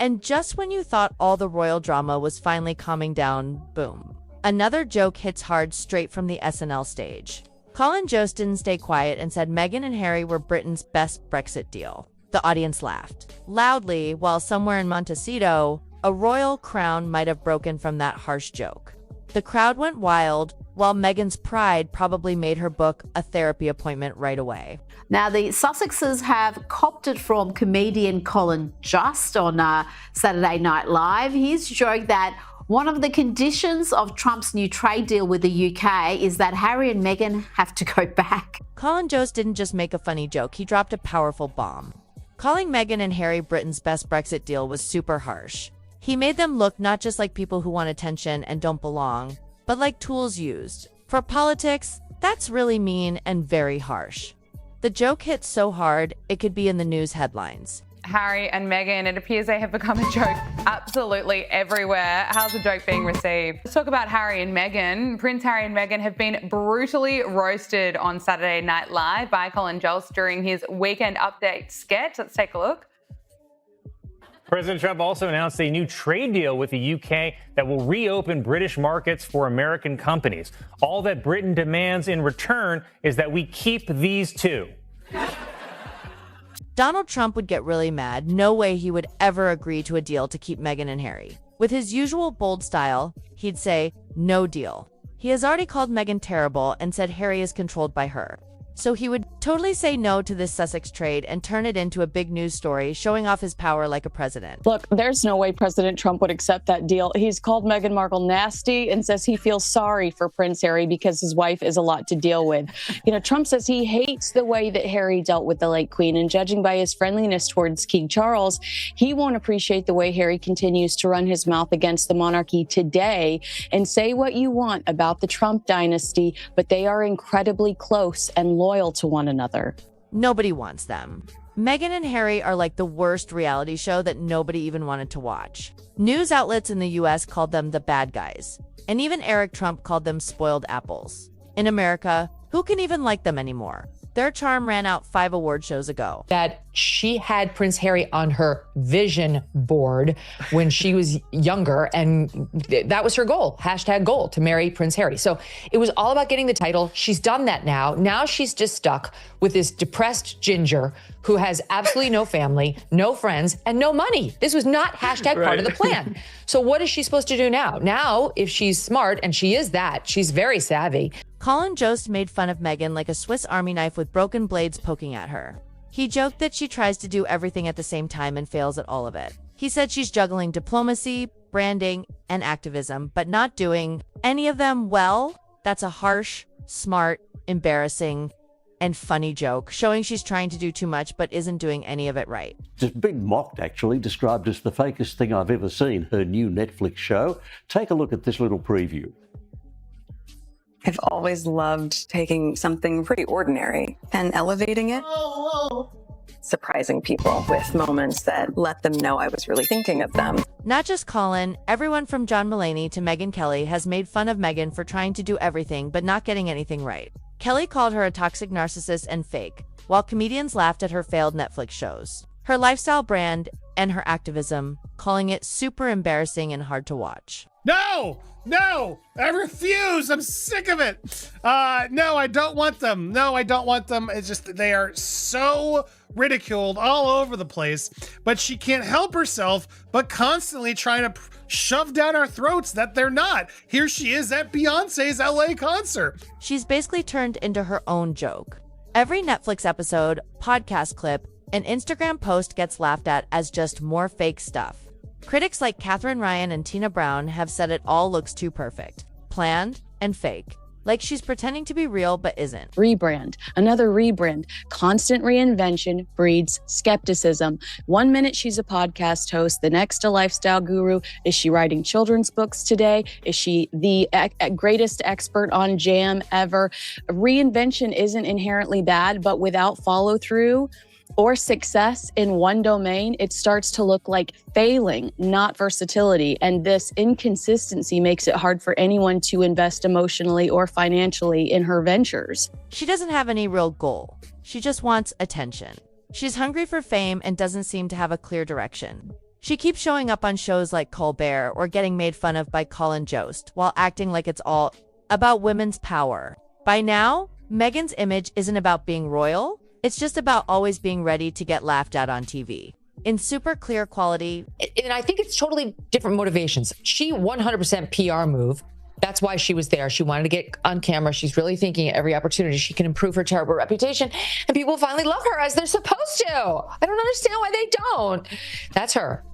And just when you thought all the royal drama was finally calming down, boom. Another joke hits hard straight from the SNL stage. Colin Jost didn't stay quiet and said Meghan and Harry were Britain's best Brexit deal. The audience laughed loudly, while somewhere in Montecito, a royal crown might have broken from that harsh joke. The crowd went wild, while Meghan's pride probably made her book a therapy appointment right away. Now, the Sussexes have copped it from comedian Colin Jost on Saturday Night Live. He's joked that one of the conditions of Trump's new trade deal with the UK is that Harry and Meghan have to go back. Colin Jost didn't just make a funny joke, he dropped a powerful bomb. Calling Meghan and Harry Britain's best Brexit deal was super harsh. He made them look not just like people who want attention and don't belong, but like tools used. For politics, that's really mean and very harsh. The joke hit so hard, it could be in the news headlines. Harry and Meghan, it appears they have become a joke absolutely everywhere. How's the joke being received? Let's talk about Harry and Meghan. Prince Harry and Meghan have been brutally roasted on Saturday Night Live by Colin Jost during his Weekend Update sketch. Let's take a look. President Trump also announced a new trade deal with the UK that will reopen British markets for American companies. All that Britain demands in return is that we keep these two. Donald Trump would get really mad. No way he would ever agree to a deal to keep Meghan and Harry. With his usual bold style, he'd say, no deal. He has already called Meghan terrible and said Harry is controlled by her. So he would totally say no to this Sussex trade and turn it into a big news story, showing off his power like a president. Look, there's no way President Trump would accept that deal. He's called Meghan Markle nasty and says he feels sorry for Prince Harry because his wife is a lot to deal with. Trump says he hates the way that Harry dealt with the late Queen, and judging by his friendliness towards King Charles, he won't appreciate the way Harry continues to run his mouth against the monarchy today. And say what you want about the Trump dynasty, but they are incredibly close and loyal to one another. Nobody wants them. Meghan and Harry are like the worst reality show that nobody even wanted to watch. News outlets in the US called them the bad guys, and even Eric Trump called them spoiled apples. In America, who can even like them anymore? Their charm ran out 5 award shows ago. That she had Prince Harry on her vision board when she was younger, and that was her goal, #goal, to marry Prince Harry. So it was all about getting the title. She's done that now. Now she's just stuck with this depressed ginger who has absolutely no family, no friends, and no money. This was not # part of the plan. So what is she supposed to do now? Now, if she's smart, and she is that, she's very savvy. Colin Jost made fun of Meghan like a Swiss Army knife with broken blades poking at her. He joked that she tries to do everything at the same time and fails at all of it. He said she's juggling diplomacy, branding, and activism, but not doing any of them well. That's a harsh, smart, embarrassing, and funny joke, showing she's trying to do too much but isn't doing any of it right. Just been mocked, actually, described as the fakest thing I've ever seen, her new Netflix show. Take a look at this little preview. I've always loved taking something pretty ordinary and elevating it. Surprising people with moments that let them know I was really thinking of them. Not just Colin, everyone from John Mulaney to Megyn Kelly has made fun of Meghan for trying to do everything but not getting anything right. Kelly called her a toxic narcissist and fake, while comedians laughed at her failed Netflix shows, her lifestyle brand, and her activism, calling it super embarrassing and hard to watch. No! No! I refuse! I'm sick of it! No, I don't want them. No, I don't want them. It's just that they are so ridiculed all over the place, but she can't help herself but constantly trying to shove down our throats that they're not. Here she is at Beyonce's LA concert. She's basically turned into her own joke. Every Netflix episode, podcast clip, and Instagram post gets laughed at as just more fake stuff. Critics like Catherine Ryan and Tina Brown have said it all looks too perfect, planned, and fake. Like she's pretending to be real but isn't. Rebrand, another rebrand. Constant reinvention breeds skepticism. 1 minute she's a podcast host, the next a lifestyle guru. Is she writing children's books today? Is she the greatest expert on jam ever? Reinvention isn't inherently bad, but without follow through or success in one domain, it starts to look like failing, not versatility. And this inconsistency makes it hard for anyone to invest emotionally or financially in her ventures. She doesn't have any real goal. She just wants attention. She's hungry for fame and doesn't seem to have a clear direction. She keeps showing up on shows like Colbert or getting made fun of by Colin Jost while acting like it's all about women's power. By now, Meghan's image isn't about being royal, it's just about always being ready to get laughed at on TV. In super clear quality. And I think it's totally different motivations. She 100% PR move. That's why she was there. She wanted to get on camera. She's really thinking at every opportunity she can improve her terrible reputation, and people finally love her as they're supposed to. I don't understand why they don't. That's her.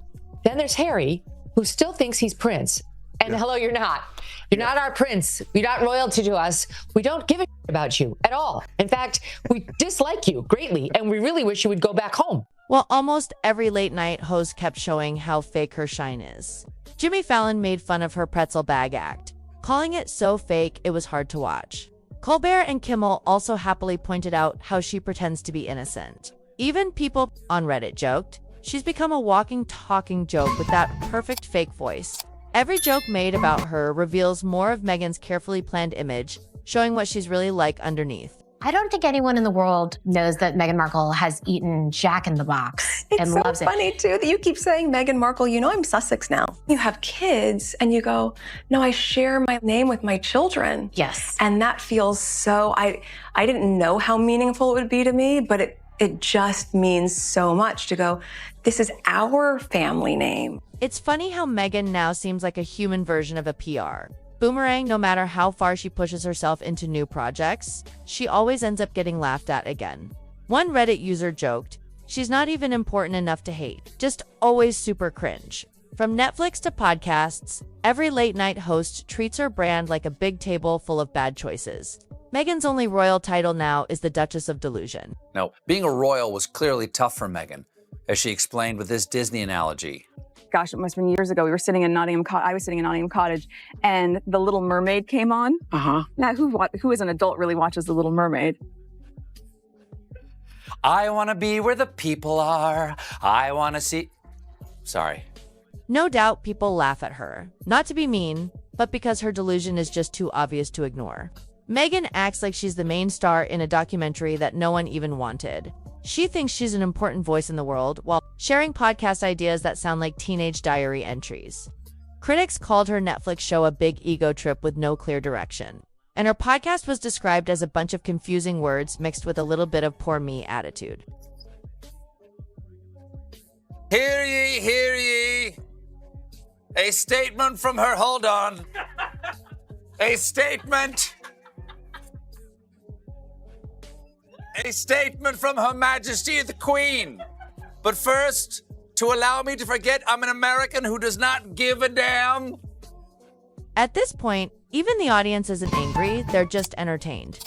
Then there's Harry, who still thinks he's Prince. And hello, you're not. You're not our prince. You're not royalty to us. We don't give a shit about you at all. In fact, we dislike you greatly, and we really wish you would go back home. Well, almost every late night host kept showing how fake her shine is. Jimmy Fallon made fun of her pretzel bag act, calling it so fake it was hard to watch. Colbert and Kimmel also happily pointed out how she pretends to be innocent. Even people on Reddit joked, she's become a walking, talking joke with that perfect fake voice. Every joke made about her reveals more of Meghan's carefully planned image, showing what she's really like underneath. I don't think anyone in the world knows that Meghan Markle has eaten Jack in the Box and loves it. It's so funny, too, that you keep saying Meghan Markle. You know I'm Sussex now. You have kids, and you go, no, I share my name with my children. Yes. And that feels so, I didn't know how meaningful it would be to me, but it just means so much to go, this is our family name. It's funny how Meghan now seems like a human version of a PR boomerang. No matter how far she pushes herself into new projects, she always ends up getting laughed at again. One Reddit user joked, she's not even important enough to hate, just always super cringe. From Netflix to podcasts, every late night host treats her brand like a big table full of bad choices. Meghan's only royal title now is the Duchess of Delusion. Now, being a royal was clearly tough for Meghan, as she explained with this Disney analogy. Gosh, it must have been years ago. We were sitting in Nottingham. I was sitting in Nottingham Cottage, and The Little Mermaid came on. Now, who as an adult really watches The Little Mermaid? I want to be where the people are. I want to see... Sorry. No doubt people laugh at her, not to be mean, but because her delusion is just too obvious to ignore. Meghan acts like she's the main star in a documentary that no one even wanted. She thinks she's an important voice in the world while sharing podcast ideas that sound like teenage diary entries. Critics called her Netflix show a big ego trip with no clear direction, and her podcast was described as a bunch of confusing words mixed with a little bit of poor me attitude. Hear ye, hear ye. A statement from her, hold on. A statement from Her Majesty the Queen. But first, to allow me to forget I'm an American who does not give a damn. At this point, even the audience isn't angry, they're just entertained.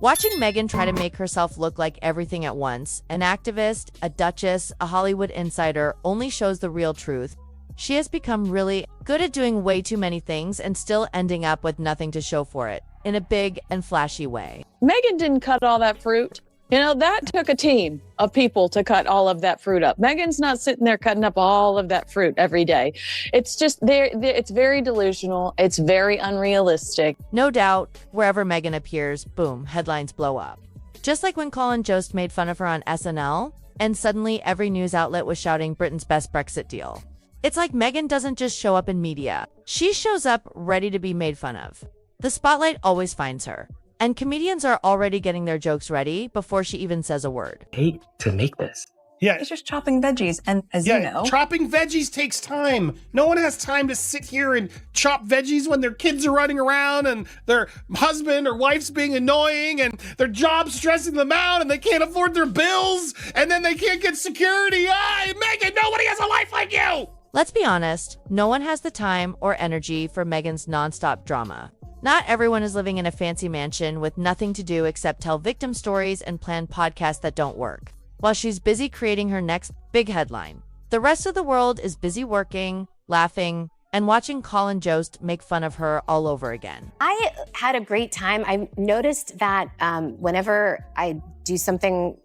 Watching Meghan try to make herself look like everything at once, an activist, a duchess, a Hollywood insider, only shows the real truth. She has become really good at doing way too many things and still ending up with nothing to show for it, in a big and flashy way. Meghan didn't cut all that fruit. You know, that took a team of people to cut all of that fruit up. Meghan's not sitting there cutting up all of that fruit every day. It's just, it's very delusional. It's very unrealistic. No doubt, wherever Meghan appears, boom, headlines blow up. Just like when Colin Jost made fun of her on SNL, and suddenly every news outlet was shouting Britain's best Brexit deal. It's like Meghan doesn't just show up in media. She shows up ready to be made fun of. The spotlight always finds her. And comedians are already getting their jokes ready before she even says a word. I hate to make this. Yeah. It's just chopping veggies, and as you know... chopping veggies takes time. No one has time to sit here and chop veggies when their kids are running around and their husband or wife's being annoying and their job's stressing them out and they can't afford their bills and then they can't get security. Meghan, nobody has a life like you! Let's be honest, no one has the time or energy for Meghan's nonstop drama. Not everyone is living in a fancy mansion with nothing to do except tell victim stories and plan podcasts that don't work, while she's busy creating her next big headline. The rest of the world is busy working, laughing, and watching Colin Jost make fun of her all over again. I had a great time. I noticed that whenever I do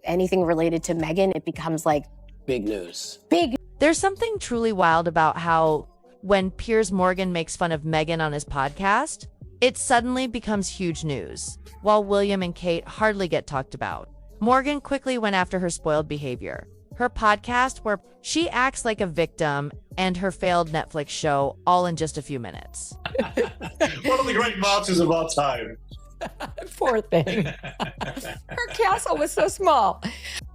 anything related to Meghan, it becomes like big news. There's something truly wild about how when Piers Morgan makes fun of Meghan on his podcast, it suddenly becomes huge news, while William and Kate hardly get talked about. Morgan quickly went after her spoiled behavior. her podcast where she acts like a victim, and her failed Netflix show, all in just a few minutes. One of the great martyrs of our time. Poor thing. Her castle was so small.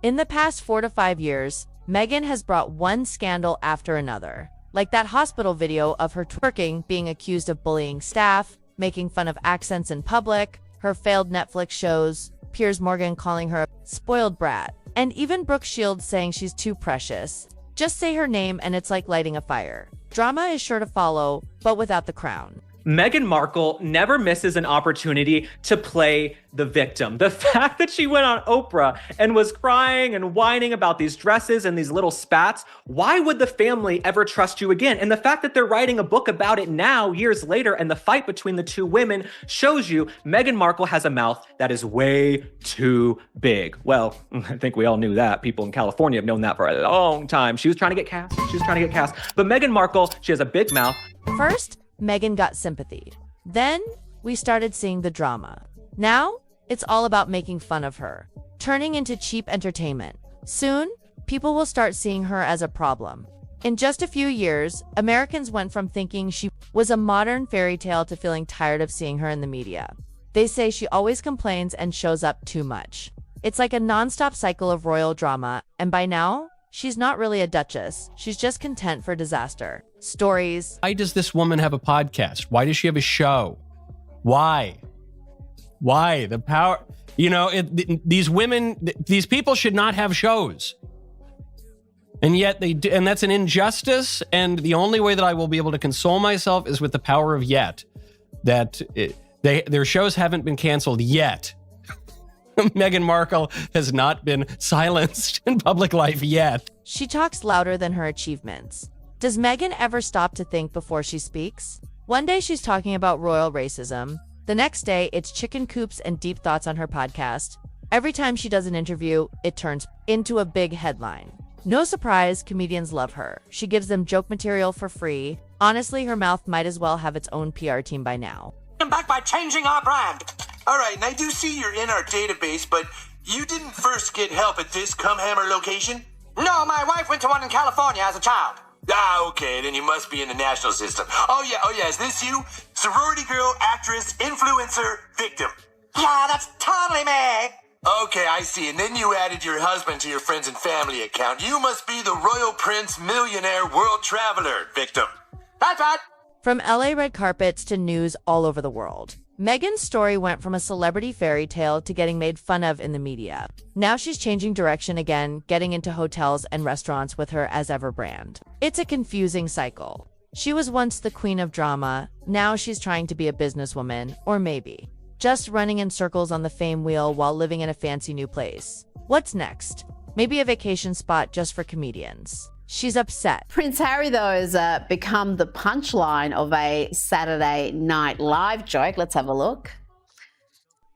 In the past 4 to 5 years, Meghan has brought one scandal after another, like that hospital video of her twerking being accused of bullying staff, making fun of accents in public, her failed Netflix shows, Piers Morgan calling her a spoiled brat, and even Brooke Shields saying she's too precious. Just say her name and it's like lighting a fire. Drama is sure to follow, but without the crown. Meghan Markle never misses an opportunity to play the victim. The fact that she went on Oprah and was crying and whining about these dresses and these little spats, why would the family ever trust you again? And the fact that they're writing a book about it now, years later, and the fight between the two women shows you Meghan Markle has a mouth that is way too big. Well, I think we all knew that. People in California have known that for a long time. She was trying to get cast. But Meghan Markle, she has a big mouth. First, Meghan got sympathy. Then, we started seeing the drama. Now, it's all about making fun of her, turning into cheap entertainment. Soon, people will start seeing her as a problem. In just a few years, Americans went from thinking she was a modern fairy tale to feeling tired of seeing her in the media. They say she always complains and shows up too much. It's like a nonstop cycle of royal drama, and by now, she's not really a duchess. She's just content for disaster. Stories. Why does this woman have a podcast? Why does she have a show? Why? The power, these women, these people should not have shows. And yet they do, and that's an injustice. And the only way that I will be able to console myself is with the power of yet. Their shows haven't been canceled yet. Meghan Markle has not been silenced in public life yet. She talks louder than her achievements. Does Meghan ever stop to think before she speaks? One day she's talking about royal racism. The next day, it's chicken coops and deep thoughts on her podcast. Every time she does an interview, it turns into a big headline. No surprise, comedians love her. She gives them joke material for free. Honestly, her mouth might as well have its own PR team by now. Back by changing our brand. All right, and I do see you're in our database, but you didn't first get help at this Cumhammer location? No, my wife went to one in California as a child. Ah, okay, then you must be in the national system. Oh yeah, is this you? Sorority girl, actress, influencer, victim. Yeah, that's totally me. Okay, I see, and then you added your husband to your friends and family account. You must be the royal prince, millionaire, world traveler, victim. That's right. From LA red carpets to news all over the world, Meghan's story went from a celebrity fairy tale to getting made fun of in the media. Now she's changing direction again, getting into hotels and restaurants with her as ever brand. It's a confusing cycle. She was once the queen of drama, now she's trying to be a businesswoman, or maybe just running in circles on the fame wheel while living in a fancy new place. What's next? Maybe a vacation spot just for comedians. She's upset. Prince Harry, though, has become the punchline of a Saturday Night Live joke. Let's have a look.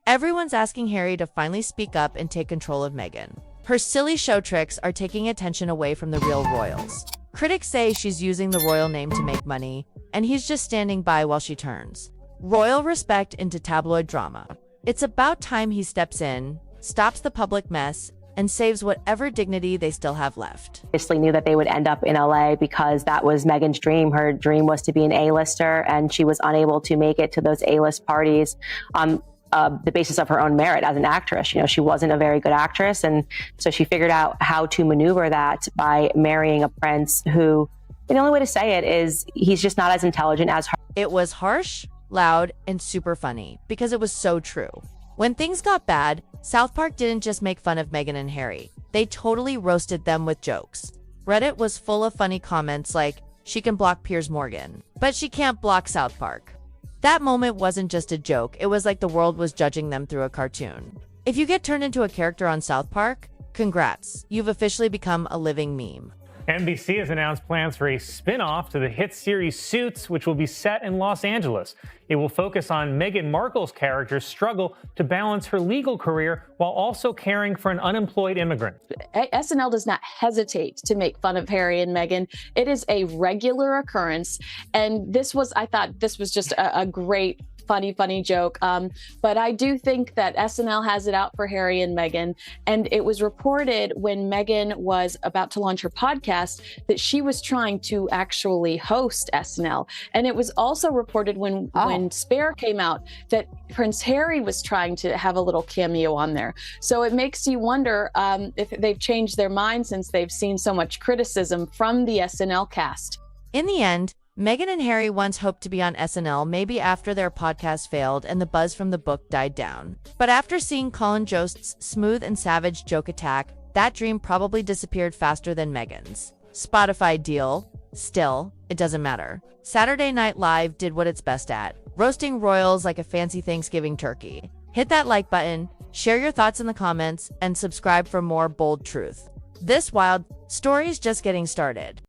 Everyone's asking Harry to finally speak up and take control of Meghan. Her silly show tricks are taking attention away from the real royals. Critics say she's using the royal name to make money, and he's just standing by while she turns royal respect into tabloid drama. It's about time he steps in, stops the public mess, and saves whatever dignity they still have left. Obviously knew that they would end up in LA because that was Meghan's dream. Her dream was to be an A-lister, and she was unable to make it to those A-list parties on the basis of her own merit as an actress. She wasn't a very good actress, and so she figured out how to maneuver that by marrying a prince who, the only way to say it is, he's just not as intelligent as her. It was harsh, loud, and super funny because it was so true. When things got bad, South Park didn't just make fun of Meghan and Harry. They totally roasted them with jokes. Reddit was full of funny comments like, she can block Piers Morgan, but she can't block South Park. That moment wasn't just a joke, it was like the world was judging them through a cartoon. If you get turned into a character on South Park, congrats, you've officially become a living meme. NBC has announced plans for a spin-off to the hit series Suits, which will be set in Los Angeles. It will focus on Meghan Markle's character's struggle to balance her legal career while also caring for an unemployed immigrant. SNL does not hesitate to make fun of Harry and Meghan. It is a regular occurrence. And I thought this was just a great funny joke. But I do think that SNL has it out for Harry and Meghan. And it was reported when Meghan was about to launch her podcast that she was trying to actually host SNL. And it was also reported when Spare came out that Prince Harry was trying to have a little cameo on there. So it makes you wonder if they've changed their mind since they've seen so much criticism from the SNL cast. In the end, Meghan and Harry once hoped to be on SNL maybe after their podcast failed and the buzz from the book died down. But after seeing Colin Jost's smooth and savage joke attack, that dream probably disappeared faster than Meghan's Spotify deal. Still, it doesn't matter. Saturday Night Live did what it's best at, roasting royals like a fancy Thanksgiving turkey. Hit that like button, share your thoughts in the comments, and subscribe for more bold truth. This wild story is just getting started.